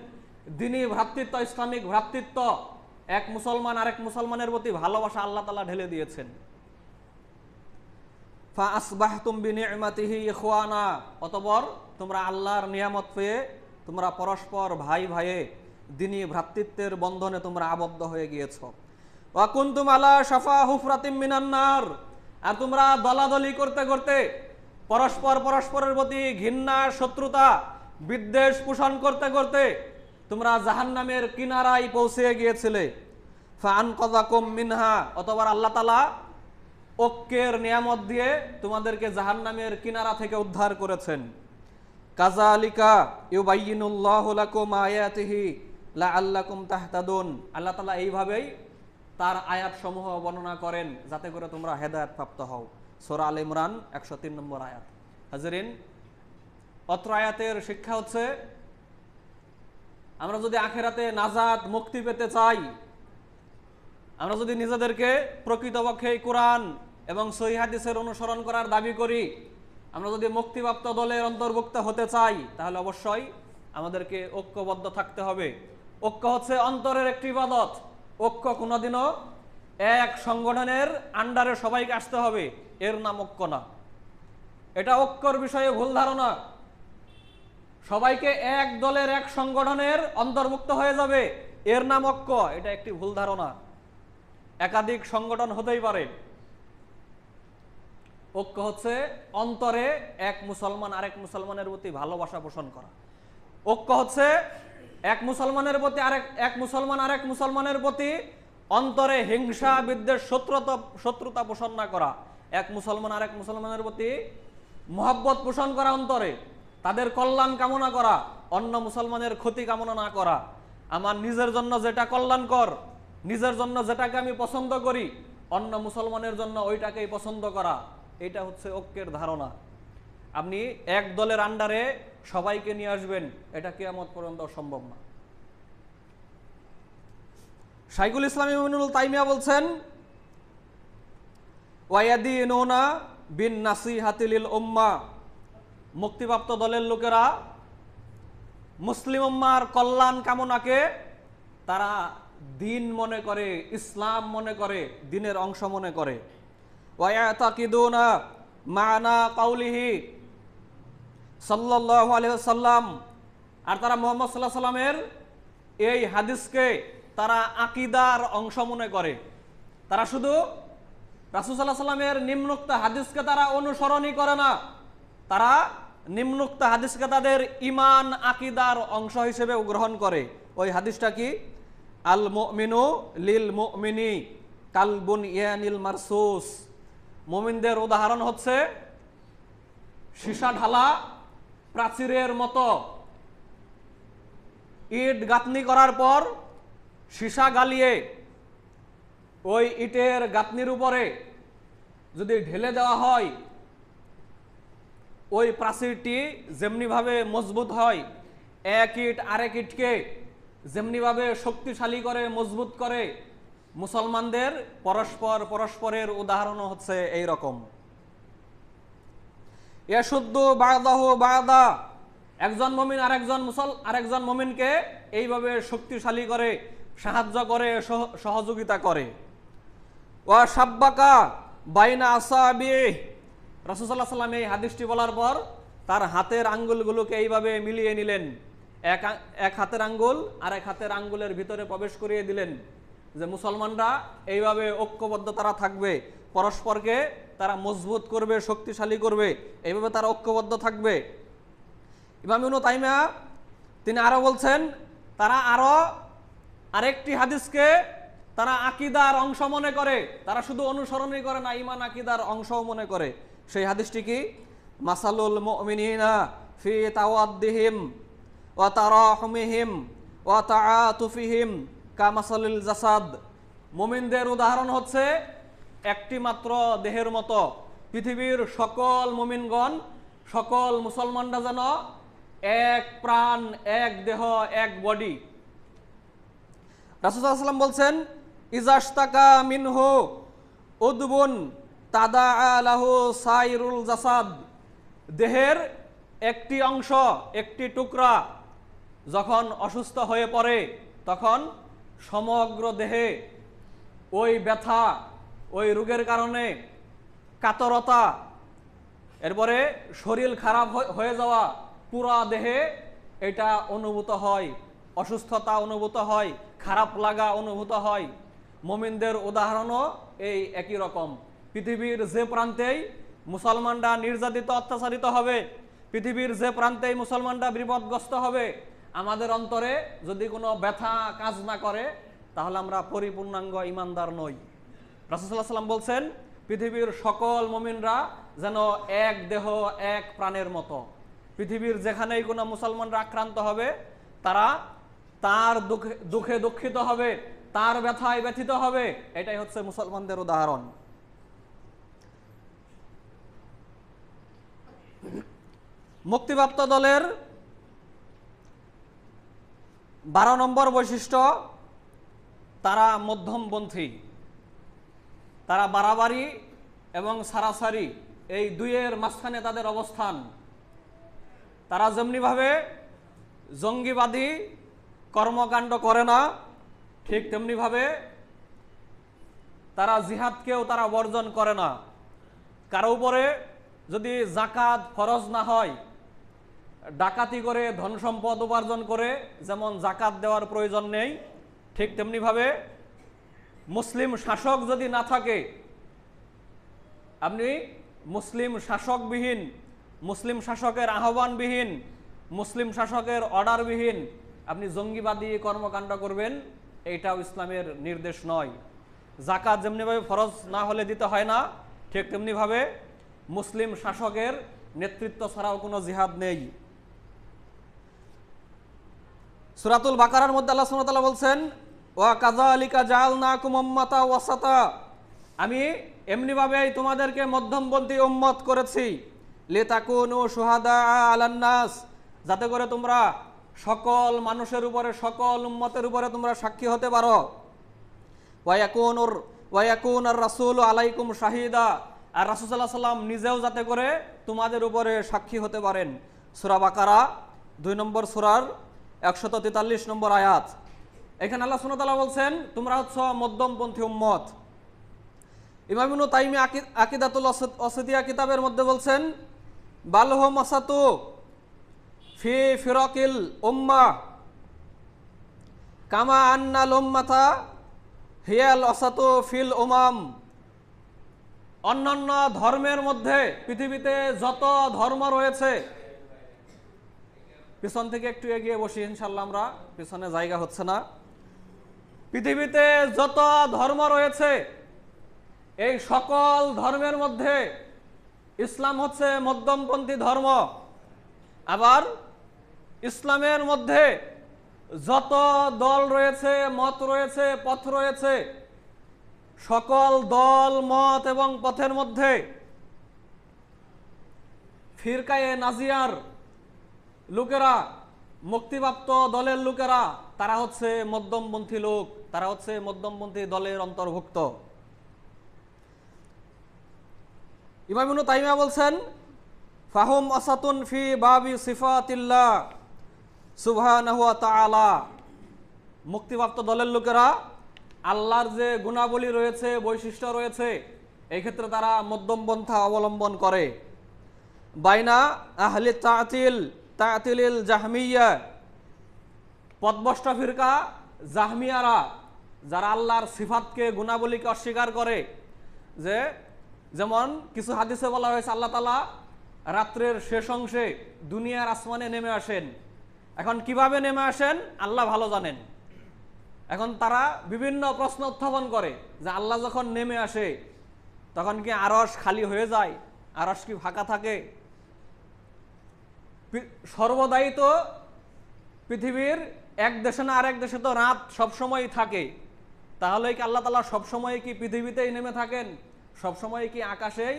দ্বীনি ভ্রাতৃত্ব, ইসলামিক ভ্রাতৃত্ব, এক মুসলমান আরেক মুসলমানের প্রতি ভালোবাসা আল্লাহ তাআলা ঢেলে দিয়েছেন। ফাআসবাহতুম বিনি'মাতিহি ইখওয়ানা, অতঃপর তোমরা আল্লাহর নিয়ামত পেয়ে তোমরা পরস্পর ভাই ভাইয়ে দ্বীনি ভ্রাতৃত্বের বন্ধনে তোমরা আবদ্ধ হয়ে গিয়েছো। ওয়া কুনতুম আলা শাফা হুফরাতিম মিনান নার, আর তোমরা দলাদলি করতে করতে পরস্পর পরস্পরের প্রতি ঘৃণা, শত্রুতা, বিদ্বেষ পোষণ করতে করতে তোমরা জাহান্নামের কিনারায় পৌঁছে গিয়েছিলে। ফাআনকাযাকুম মিনহা, অতঃপর আল্লাহ তাআলা ঐক্যের নিয়ামত দিয়ে তোমাদেরকে জাহান্নামের কিনারা থেকে উদ্ধার করেছেন। কাযালিকা ইউবাইয়িনুল্লাহু লাকুম আয়াতিহি লাআল্লাকুম তাহতাদুন, আল্লাহ তাআলা এইভাবেই তার আয়াতসমূহ বর্ণনা করেন যাতে করে তোমরা হেদায়েত প্রাপ্ত হও। সূরা আলে ইমরান 103 নম্বর আয়াত। হাজরিন, অত্র আয়াতের শিক্ষা হচ্ছে আমরা যদি আখিরাতে নাজাত মুক্তি পেতে চাই, আমরা যদি নিজেদেরকে প্রকৃতপক্ষে কোরআন এবং সহিহ হাদিসের অনুসরণ করার দাবি করি, আমরা যদি মুক্তিপ্রাপ্ত দলের অন্তর্ভুক্ত হতে চাই, তাহলে অবশ্যই আমাদেরকে ঐক্যবদ্ধ থাকতে হবে। ঐক্য হচ্ছে অন্তরের একটি ইবাদত। ঐক্য কোনোদিনও এক সংগঠনের আন্ডারে সবাইকে আসতে হবে, এর নাম ঐক্য না। এটা ঐক্যর বিষয়ে ভুল ধারণা। সবাইকে এক দলের এক সংগঠনের অন্তর্ভুক্ত হয়ে যাবে, এর নাম ঐক্য, এটা একটি ভুল ধারণা। একাধিক সংগঠন হতেই পারে। ঐক্য হচ্ছে অন্তরে এক মুসলমান আরেক মুসলমানের প্রতি ভালোবাসা পোষণ করা। ঐক্য হচ্ছে এক মুসলমানের প্রতি এক মুসলমান আরেক মুসলমানের প্রতি অন্তরে হিংসা, বিদ্বেষ, শত্রুতা পোষণ না করা। এক মুসলমান আরেক মুসলমানের প্রতি মহব্বত পোষণ করা, অন্তরে তাদের কল্যাণ কামনা করা, অন্য মুসলমানের ক্ষতি কামনা না করা। আমার নিজের জন্য যেটা কল্যাণকর, নিজের জন্য যেটাকে আমি পছন্দ করি, অন্য মুসলমানের জন্য ওইটাকেই পছন্দ করা, এটা হচ্ছে ঐক্যের ধারণা। আপনি এক দলের আন্ডারে সবাইকে নিয়ে আসবেন, এটা কিয়ামত পর্যন্ত সম্ভব না। শাইখুল ইসলাম ইবনুল তাইমিয়া বলছেন, ওয়ায়াদিনুনা বিন নাসিহাতি লিল উম্মাহ, মুক্তিপ্রাপ্ত দলের লোকেরা মুসলিম উম্মার কল্যাণ কামনাকে তারা দিন মনে করে, ইসলাম মনে করে, দিনের অংশ মনে করে। ওয়ায়াতাকিদুনা মানা কাউলিহি সাল্লাল্লাহু আলাইহি ওয়াসাল্লাম, আর তারা মুহাম্মদ সাল্লাল্লাহু আলাইহি সাল্লামের এই হাদিসকে তারা আকীদার অংশ মনে করে। তারা শুধু রাসূল সাল্লাল্লাহু আলাইহি সাল্লামের নিম্নোক্ত হাদিসকে তারা অনুসরণই করে না, তারা নিম্নোক্ত হাদিসকে তাদের ঈমান আকীদার অংশ হিসেবে গ্রহণ করে। ওই হাদিসটা কি? আল মুমিনু লিল মুমিনি কাল বুনয়ানিল মারসুস, মুমিনদের উদাহরণ হচ্ছে সীসা ঢালা প্রাচীরের মতো। ইট গাঁথনি করার পর সীসা গালিয়ে ওই ইটের গাঁথনির উপরে যদি ঢেলে দেওয়া হয়, ওই প্রাচীরটি যেমনিভাবে মজবুত হয়, এক ইট আরেক ইটকে যেমনিভাবে শক্তিশালী করে, মজবুত করে, মুসলমানদের পরস্পরের উদাহরণ হচ্ছে এই রকম। ইয়াশুদ্দু বা'দাহু বা'দা, একজন মুমিন আরেকজন মুমিনকে এইভাবে শক্তিশালী করে, সাহায্য করে, সহযোগিতা করে। ওয়া সাব্বাকা বাইনা আসাবিহি, রাসূল সাল্লাল্লাহু আলাইহি ওয়াসাল্লাম এই হাদিসটি বলার পর তার হাতের আঙ্গুলগুলোকে এইভাবে মিলিয়ে নিলেন, এক হাতের আঙ্গুল আরেক হাতের আঙ্গুলের ভিতরে প্রবেশ করিয়ে দিলেন, যে মুসলমানরা এইভাবে ঐক্যবদ্ধ তারা থাকবে, পরস্পরকে তারা মজবুত করবে, শক্তিশালী করবে, এইভাবে তারা ঐক্যবদ্ধ থাকবে। ইমাম ইবনে তাইমিয়া তিনি আরো বলছেন, তারা আরো আরেকটি হাদিসকে তারা আকীদার অংশ মনে করে, তারা শুধু অনুসরণই করে না, ঈমান আকীদার অংশও মনে করে। সেই হাদিসটি কি? মাসালুল মুমিনিনা ফি তাওয়াদ্দিহিম ওয়া তারাহুমিহিম ওয়া তাআতুফিহিম কামাসালিল জাসাদ, মুমিনদের উদাহরণ হচ্ছে একটি মাত্র দেহের মতো। পৃথিবীর সকল মুমিনগণ, সকল মুসলমানরা যেন এক প্রাণ, এক দেহ, এক বডি। রাসূল সাল্লাল্লাহু আলাইহি ওয়াসাল্লাম বলছেন, ইজাশতাকা মিনহু উদবুন তাদাআ লাহু সাইরুল জাসাদ, দেহের একটি অংশ, একটি টুকরা যখন অসুস্থ হয়ে পড়ে, তখন সমগ্র দেহে ওই ব্যথা, ওই রোগের কারণে কাতরতা, এরপরে শরীর খারাপ হয়ে যাওয়া, পুরা দেহে এটা অনুভূত হয়, অসুস্থতা অনুভূত হয়, খারাপ লাগা অনুভূত হয়। মুমিনদের উদাহরণও এই একই রকম। পৃথিবীর যে প্রান্তেই মুসলমানরা নির্যাতিত অত্যাচারিত হবে, পৃথিবীর যে প্রান্তেই মুসলমানরা বিপদগ্রস্ত হবে, আমাদের অন্তরে যদি কোনো ব্যথা কাজ না করে তাহলে আমরা পরিপূর্ণাঙ্গ ইমানদার নই। রাসূল সাল্লাল্লাহু আলাইহি ওয়াসাল্লাম বলছেন, পৃথিবীর সকল মুমিনরা যেন এক দেহ এক প্রাণের মতো। পৃথিবীর যেখানেই কোনো মুসলমানরা আক্রান্ত হবে তারা তার দুঃখে দুঃখিত হবে, তার ব্যথায় ব্যথিত হবে। এটাই হচ্ছে মুসলমানদের উদাহরণ। মুক্তিপ্রাপ্ত দলের 12 নম্বর বৈশিষ্ট্য, তারা মধ্যমপন্থী। তারা বাড়াবাড়ি এবং সারাসারি এই দুইয়ের মাঝখানে তাদের অবস্থান। তারা যেমনিভাবে জঙ্গিবাদী কর্মকাণ্ড করে না, ঠিক তেমনিভাবে তারা জিহাদকেও তারা বর্জন করে না। কারো উপরে যদি জাকাত ফরজ না হয়, ডাকাতি করে ধন সম্পদ উপার্জন করে যেমন জাকাত দেওয়ার প্রয়োজন নেই, ঠিক তেমনিভাবে মুসলিম শাসক যদি না থাকে, আপনি মুসলিম শাসকবিহীন, মুসলিম শাসকের আহ্বানবিহীন, মুসলিম শাসকের অর্ডারবিহীন আপনি জঙ্গিবাদী কর্মকাণ্ড করবেন, এইটাও ইসলামের নির্দেশ নয়। জাকাত যেমনিভাবে ফরজ না হলে দিতে হয় না, ঠিক তেমনিভাবে মুসলিম শাসকের নেতৃত্ব ছাড়াও কোনো জিহাদ নেই। সূরাতুল বাকারার মধ্যে আল্লাহ সুবহানাহু ওয়া তাআলা বলছেন, ওয়া কাযালিকা জাআলনাকুম উম্মাতান ওয়াসাতা, আমি এমনিভাবেই তোমাদেরকে মধ্যমপন্থী উম্মত করেছি, লিতাকুনু শুহাদা আলান নাস, যাতে করে তোমরা সকল মানুষের উপরে, সকল উম্মতের উপরে তোমরা সাক্ষী হতে পারো। ওয়া ইয়াকুনার রাসূলু আলাইকুম শাহিদা, আর রাসূল সাল্লাল্লাহু আলাইহি ওয়াসাল্লাম নিজেও যাতে করে তোমাদের উপরে সাক্ষী হতে পারেন। সূরা বাকারা 2 নম্বর সূরার 143 নম্বর আয়াত। এখানে আল্লাহ সুবহানাহু ওয়া তাআলা বলছেন, তোমরা হচ্ছে মধ্যমপন্থী উম্মত। ইমাম ইবনে তাইমিয়া আকিদাতুল ওয়াসিতিয়া কিতাবের মধ্যে বলছেন, বাল হুম ওয়াসাতু ফি ফিরাকিল উম্মাহ কামা আন্নাল উম্মাতা হিয়াল ওয়াসাতু ফিল উমাম। অন্যান্য ধর্মের মধ্যে, পৃথিবীতে যত ধর্ম রয়েছে, পিছন থেকে একটু এগিয়ে বসি ইনশাআল্লাহ, আমরা পিছনে জায়গা হচ্ছে না। পৃথিবীতে যত ধর্ম রয়েছে এই সকল ধর্মের মধ্যে ইসলাম হচ্ছে মধ্যমপন্থী ধর্ম। আবার ইসলামের মধ্যে যত দল রয়েছে, মত রয়েছে, পথ রয়েছে, সকল দল, মত এবং পথের মধ্যে ফিরকায়ে নাজিয়ার লোকেরা, মুক্তিপ্রাপ্ত দলের লোকেরা, তারা হচ্ছে মধ্যমপন্থী লোক, তারা হচ্ছে মধ্যমপন্থী দলের অন্তর্ভুক্ত। ইমাম ইবনে তাইমিয়া বলছেন, ফাহুম আসাতুন ফি বাবি সিফাতিল্লাহ সুবহানাহু ওয়া তাআলা, মুক্তিপ্রাপ্ত দলের লোকেরা আল্লাহর যে গুণাবলী রয়েছে, বৈশিষ্ট্য রয়েছে, এই ক্ষেত্রে তারা মধ্যমপন্থা অবলম্বন করে। বাইনা আহলি তাতিলিল জাহমিয়া, পথভ্রষ্ট ফিরকা জাহমিয়ারা, যারা আল্লাহর সিফাতকে, গুণাবলীকে অস্বীকার করে। যেমন কিছু হাদিসে বলা হয়েছে আল্লাহ তাআলা রাত্রের শেষ অংশে দুনিয়ার আসমানে নেমে আসেন। এখন কিভাবে নেমে আসেন আল্লাহ ভালো জানেন। এখন তারা বিভিন্ন প্রশ্ন উত্থাপন করে যে আল্লাহ যখন নেমে আসে তখন কি আরশ খালি হয়ে যায়, আরশ কি ফাঁকা থাকে? সর্বদাই তো পৃথিবীর এক দেশে না আরেক দেশে তো রাত সবসময় থাকে, তাহলে কি আল্লাহ তাআলা সবসময় কি পৃথিবীতেই নেমে থাকেন? সবসময় কি আকাশেই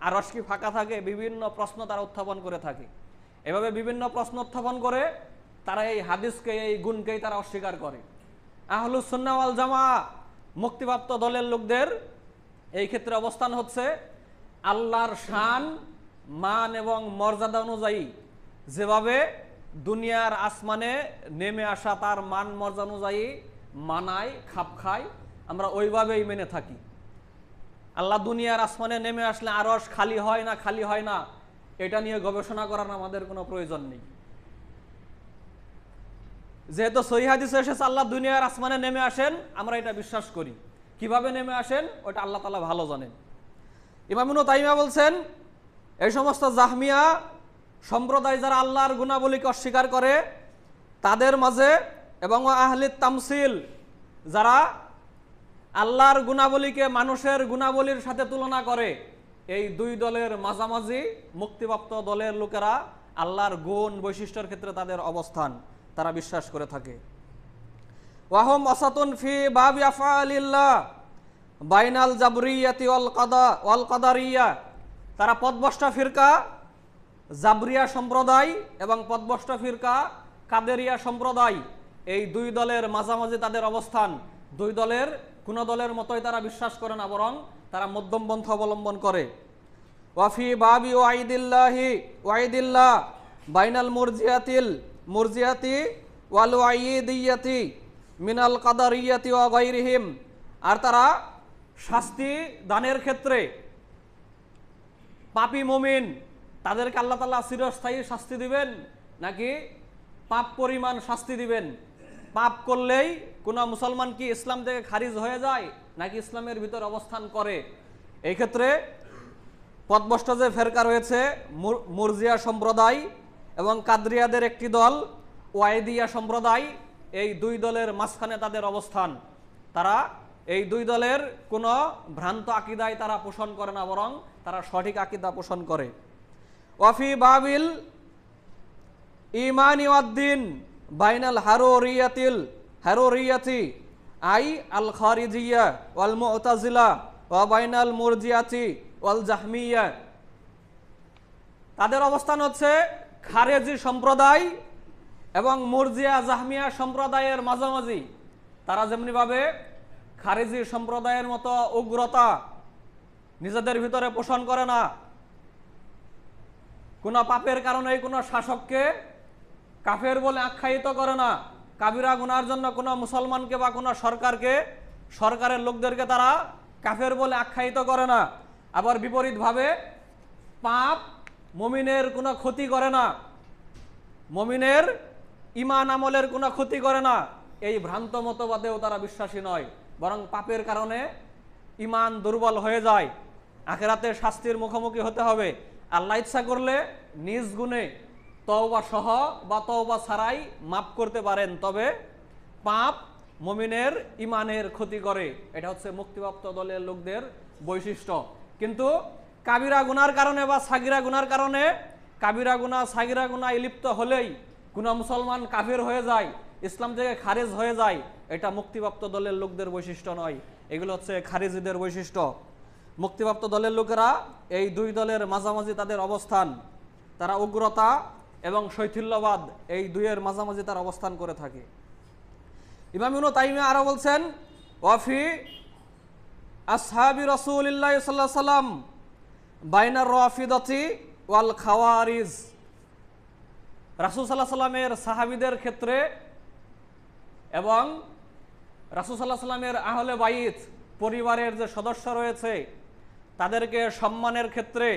আরশ কি ফাঁকা থাকে? বিভিন্ন প্রশ্ন তারা উত্থাপন করে থাকে। এভাবে বিভিন্ন প্রশ্ন উত্থাপন করে তারা এই হাদিসকে, এই গুণকেই তারা অস্বীকার করে। আহলুস সুন্নাহ ওয়াল জামাআহ, মুক্তিপ্রাপ্ত দলের লোকদের এই ক্ষেত্রে অবস্থান হচ্ছে আল্লাহর শান, মান এবং মর্যাদা অনুযায়ী যেভাবে দুনিয়ার আসমানে নেমে আসা তার মান মর্যাদা অনুযায়ী মানায়, খাপ খায়, আমরা ওইভাবেই মেনে থাকি। আল্লাহ দুনিয়ার আসমানে নেমে আসলে আরশ খালি হয় না, খালি হয় না, এটা নিয়ে গবেষণা করার আমাদের কোনো প্রয়োজন নেই। যেহেতু সহিহ হাদিসে এসেছে আল্লাহ দুনিয়ার আসমানে নেমে আসেন, আমরা এটা বিশ্বাস করি। কিভাবে নেমে আসেন ওটা আল্লাহ তাআলা ভালো জানেন। ইমাম ইবনে তাইমিয়া বলছেন, এই সমস্ত জাহমিয়া সম্প্রদায় যারা আল্লাহর গুণাবলীকে অস্বীকার করে তাদের মাঝে, এবং আহলে তামসিল যারা আল্লাহর গুণাবলীকে মানুষের গুণাবলীর সাথে তুলনা করে, এই দুই দলের মাঝামাঝি মুক্তিপ্রাপ্ত দলের লোকেরা আল্লাহর গুণ বৈশিষ্ট্যের ক্ষেত্রে তাদের অবস্থান তারা বিশ্বাস করে থাকে। ওয়াহুম ওয়াসাতুন ফি বাবি আফআলিল্লাহ বাইনাল জাবরিয়াতি ওয়াল কাদারিয়া। তারা পথভ্রষ্ট ফিরকা জাবরিয়া সম্প্রদায় এবং পথভ্রষ্ট ফিরকা কাদেরিয়া সম্প্রদায়, এই দুই দলের মাঝামাঝি তাদের অবস্থান। দুই দলের কোন দলের মতোই তারা বিশ্বাস করে না, বরং তারা মধ্যম পন্থা অবলম্বন করে। ওয়াফি বাবি ওয়াইদিল্লাহ বাইনাল মুরজিয়াতি ওয়াল ওয়াইদিয়াতি মিনাল কাদারিয়াতি ওয়া গায়রিহিম। আর তারা শাস্তি দানের ক্ষেত্রে পাপী মুমিন তাদেরকে আল্লাহ তাআলা চিরস্থায়ী শাস্তি দিবেন নাকি পাপ পরিমাণ শাস্তি দিবেন? পাপ করলেই কোনো মুসলমান কি ইসলাম থেকে খারিজ হয়ে যায় নাকি ইসলামের ভিতর অবস্থান করে? এই ক্ষেত্রে পথভ্রষ্ট যে ফেরকা রয়েছে মুরজিয়া সম্প্রদায় এবং কাদরিয়াদের একটি দল ওয়াইদিয়া সম্প্রদায়, এই দুই দলের মাঝখানে তাদের অবস্থান। তারা এই দুই দলের কোনো ভ্রান্ত আকিদায় তারা পোষণ করে না, বরং তারা সঠিক আকিদা পোষণ করে। ওয়াফি বাবিল ইমানি ওয়াদ্দিন বাইনাল হারুরিয়াতি আই আল খারিজিয়া ওয়াল মুতাজিলা ওয়া বাইনাল মুরজিয়াতি ওয়াল জাহমিয়া। তাদের অবস্থান হচ্ছে খারেজি সম্প্রদায় এবং মুরজিয়া জাহমিয়া সম্প্রদায়ের মাঝামাঝি। তারা যেমনিভাবে খারেজি সম্প্রদায়ের মতো উগ্রতা নিজেদের ভিতরে পোষণ করে না, কোনো পাপের কারণে কোনো শাসককে কাফের বলে আখ্যায়িত করে না, কাবিরা গুনার জন্য কোনো মুসলমানকে বা কোনো সরকারের লোকদেরকে তারা কাফের বলে আখ্যায়িত করে না। আবার বিপরীতভাবে পাপ মুমিনের কোনো ক্ষতি করে না, মুমিনের ঈমান আমলের কোনো ক্ষতি করে না, এই ভ্রান্ত মতবাদেও তারা বিশ্বাসী নয়, বরং পাপের কারণে ঈমান দুর্বল হয়ে যায়, আখিরাতে শাস্তির মুখোমুখি হতে হবে। আল্লাহ ইচ্ছা করলে নিজ গুণে তওবা সহ বা তওবা ছাড়াই মাফ করতে পারেন, তবে পাপ মুমিনের ঈমানের ক্ষতি করে। এটা হচ্ছে মুক্তিপ্রাপ্ত দলের লোকদের বৈশিষ্ট্য। কিন্তু কাবিরা গুনার কারণে বা সাগিরা গুনার কারণে, কাবিরা গুনাহ সাগিরা গুনায় লিপ্ত হলেই কোনো মুসলমান কাফের হয়ে যায়, ইসলাম থেকে খারেজ হয়ে যায়, এটা মুক্তিপ্রাপ্ত দলের লোকদের বৈশিষ্ট্য নয়, এগুলো হচ্ছে খারিজিদের বৈশিষ্ট্য। মুক্তিপ্রাপ্ত দলের লোকেরা এই দুই দলের মাঝামাঝি তাদের অবস্থান। তারা উগ্রতা এবং শৈথিল্যবাদ এই দুইয়ের মাঝামাঝি তার অবস্থান করে থাকে। ইমাম ইবনে তাইমিয়া আরো বলছেন, ওয়াফি আসহাবি রাসূলিল্লাহ সাল্লাল্লাহু আলাইহি সাল্লাম বাইনার রাফিদাতি ওয়াল খাওয়ারিজ। রাসূল সাল্লাল্লাহু আলাইহি সাল্লামের সাহাবীদের ক্ষেত্রে এবং রাসূল সাল্লাল্লাহু আলাইহি সাল্লামের আহলে বাইত পরিবারের যে সদস্য রয়েছে তাদেরকে সম্মানের ক্ষেত্রে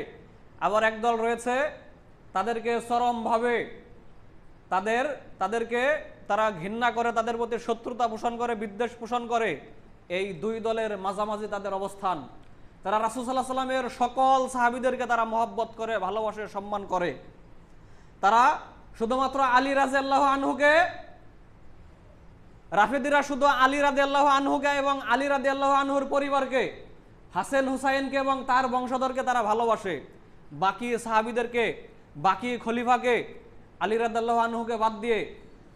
আবার একদল রয়েছে তাদেরকে চরমভাবে তাদেরকে তারা ঘৃণা করে, তাদের প্রতি শত্রুতা পোষণ করে, বিদ্বেষ পোষণ করে। এই দুই দলের মাঝামাঝি তাদের অবস্থান। তারা রাসূল সাল্লাল্লাহু আলাইহি সাল্লামের সকল সাহাবীদেরকে তারা মহব্বত করে, ভালোবাসে, সম্মান করে। তারা শুধুমাত্র আলী রাদিয়াল্লাহু আনহুকে, রাফিদিরা শুধু আলী রাদিয়াল্লাহু আনহুকে এবং আলী রাদিয়াল্লাহু আনহুর পরিবারকে, হাসান হুসাইনকে এবং তার বংশধরকে তারা ভালোবাসে। বাকি সাহাবীদেরকে, বাকি খলিফাকে, আলী রাদিয়াল্লাহু আনহুকে বাদ দিয়ে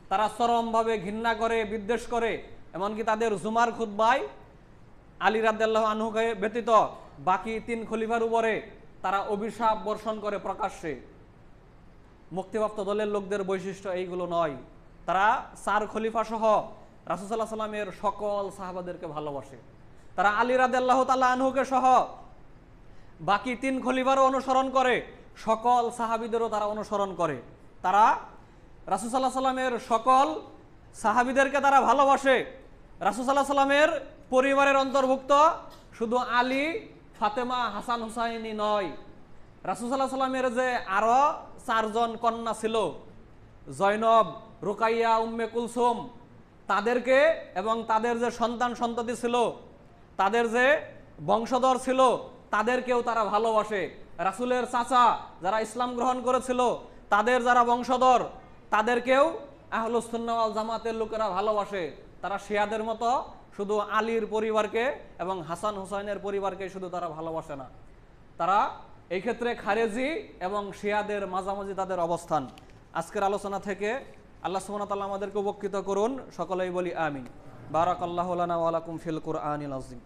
তারা চরমভাবে ঘৃণা করে, বিদ্বেষ করে। এমনকি তাদের জুমার খুতবায় আলী রাদিয়াল্লাহু আনহুকে ব্যতীত বাকি তিন খলিফার উপরে তারা অভিশাপ বর্ষণ করে প্রকাশ্যে। মুক্তিপ্রাপ্ত দলের লোকদের বৈশিষ্ট্য এইগুলো নয়। তারা চার খলিফা সহ রাসূল সাল্লাল্লাহু আলাইহি সাল্লামের সকল সাহাবাদেরকে ভালোবাসে। তারা আলী রাদিয়াল্লাহু তাআলা আনহুকে সহ বাকি তিন খলিফারও অনুসরণ করে, সকল সাহাবীদেরও তারা অনুসরণ করে। তারা রাসূল সাল্লাল্লাহু আলাইহি সাল্লামের সকল সাহাবীদেরকে তারা ভালোবাসে। রাসূল সাল্লাল্লাহু আলাইহি সাল্লামের পরিবারের অন্তর্ভুক্ত শুধু আলী, ফাতেমা, হাসান, হুসাইনই নয়। রাসূল সাল্লাল্লাহু আলাইহি সাল্লামের যে আরো চারজন কন্যা ছিল, জয়নব, রুকাইয়া, উম্মে কুলসুম, তাদেরকে এবং তাদের যে সন্তান সন্ততি ছিল, তাদের যে বংশধর ছিল, তাদেরকেও তারা ভালোবাসে। রাসূলের চাচা যারা ইসলাম গ্রহণ করেছিল তাদের যারা বংশধর তাদেরকেও আহলুস সুন্নাহ ওয়াল জামাতের লোকেরা ভালোবাসে। তারা শিয়াদের মতো শুধু আলীর পরিবারকে এবং হাসান হুসাইনের পরিবারকে শুধু তারা ভালোবাসে না, তারা এই ক্ষেত্রে খারেজি এবং শিয়াদের মাঝামাঝি তাদের অবস্থান। আজকের আলোচনা থেকে আল্লাহ সুবহানাহু ওয়া তাআলা আমাদেরকে উপকৃত করুন, সকলেই বলি আমিন। বারাকাল্লাহু লানা ওয়া লাকুম ফিল কুরআনিল আযীম।